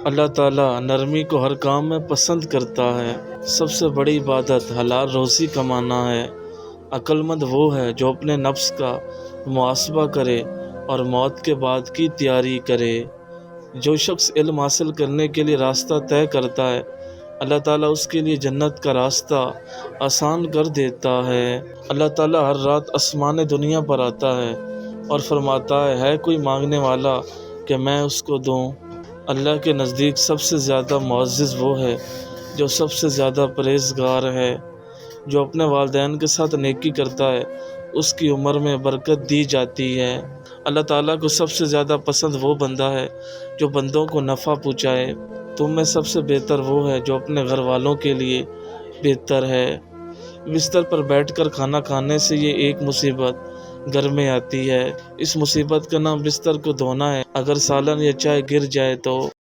अल्लाह ताला नरमी को हर काम में पसंद करता है। सबसे बड़ी इबादत हलाल रोज़ी कमाना है। अक्लमंद वो है जो अपने नफ्स का मुहासबा करे और मौत के बाद की तैयारी करे। जो शख्स इल्म हासिल करने के लिए रास्ता तय करता है, अल्लाह ताला उसके लिए जन्नत का रास्ता आसान कर देता है। अल्लाह ताला हर रात आसमान दुनिया पर आता है और फरमाता है कोई मांगने वाला कि मैं उसको दूँ। अल्लाह के नज़दीक सबसे ज़्यादा मुअज़्ज़ज़ वो है जो सबसे ज़्यादा परहेज़गार है। जो अपने वालिदैन के साथ नेकी करता है उसकी उम्र में बरकत दी जाती है। अल्लाह ताला को सबसे ज़्यादा पसंद वो बंदा है जो बंदों को नफ़ा पहुँचाए। तुम में सबसे बेहतर वो है जो अपने घर वालों के लिए बेहतर है। बिस्तर पर बैठकर खाना खाने से ये एक मुसीबत घर में आती है। इस मुसीबत का नाम बिस्तर को धोना है। अगर सालन या चाय गिर जाए तो